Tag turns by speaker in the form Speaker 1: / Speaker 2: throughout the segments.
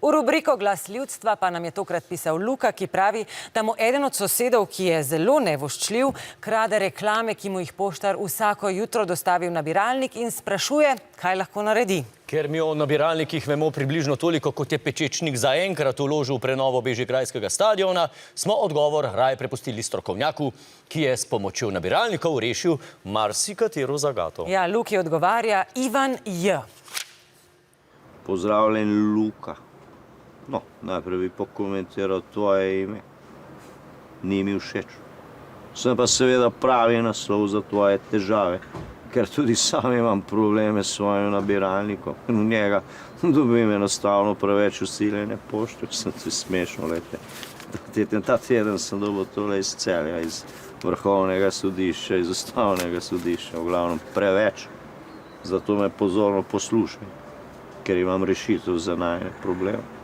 Speaker 1: V rubriko Glas ljudstva pa nam je tokrat pisal Luka, ki pravi, da mu eden od sosedov, ki je zelo nevoščljiv, krade reklame, ki mu jih poštar vsako jutro dostavi v nabiralnik in sprašuje, kaj lahko naredi.
Speaker 2: Ker mi o nabiralnikih vemo približno toliko, kot je Pečečnik zaenkrat vložil v prenovo bežigrajskega stadiona, smo odgovor raje prepustili strokovnjaku, ki je s pomočjo nabiralnikov rešil marsikatero zagato.
Speaker 1: Ja, Luki odgovarja Ivan J.
Speaker 3: Pozdravljen, Luka. No, najprej bi pokomentiral tvoje ime. Ni mi všeč. Sem pa seveda pravi naslov za tvoje težave, ker tudi sam imam probleme s svojim nabiralnikom. V njega dobim enostavno preveč usiljene pošte, če sem ti smešno lete. Ta teden sem dobil tole iz Celja, iz Vrhovnega sodišča, iz Ustavnega sodišča, v glavnem preveč. Zato me pozorno poslušaj, ker imam rešitev za najne probleme.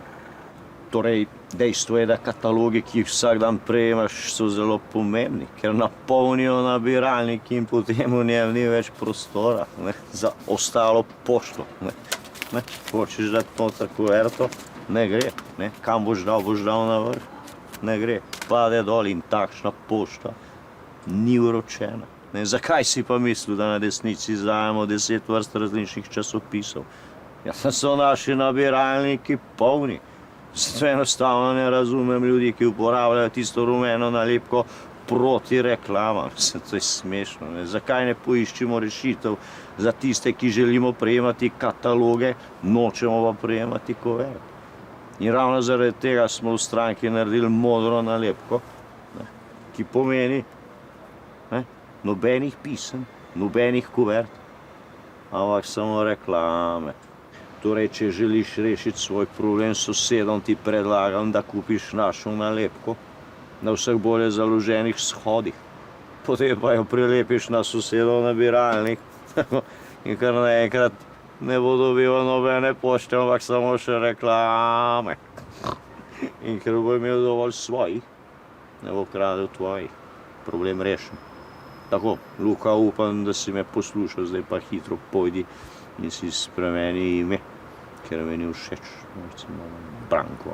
Speaker 3: Torej, dejstvo je, da katalogi, ki jih vsak dan prejemaš, so zelo pomembni, ker napolnijo nabiralnik in potem v njem ni več prostora za ostalo pošto. Hočeš dati noter kuverto? Ne gre. Kam boš dal na vrh? Ne gre. Pade dol in takšna pošta ni vročena. Zakaj si pa mislil, da na desnici izdajamo 10 vrst različnih časopisov? Ja, so naši nabiralniki polni. Zato enostavno ne razumem ljudi, ki uporabljajo tisto rumeno nalepko proti reklamam. To je smešno. Zakaj ne poiščimo rešitev za tiste, ki želimo prejemati kataloge, nočemo pa prejemati kuvert. In ravno zaradi tega smo v stranki naredili modro nalepko, ki pomeni nobenih pisem, nobenih kuvert, ampak samo reklame. Torej, če želiš rešiti svoj problem s sosedom, ti predlagam, da kupiš našo nalepko na vseh bolje založenih shodih. Potem pa jo prilepiš na sosedov nabiralnik in kar naenkrat ne bo dobival nobene pošte, ampak samo še reklame. In ker bo imel dovolj svojih, ne bo kradel tvojih. Problem rešen. Tako, Luka, upam, da si me poslušal, zdaj pa hitro pojdi in si spremeni ime, ker mi ni všeč, recimo Branko.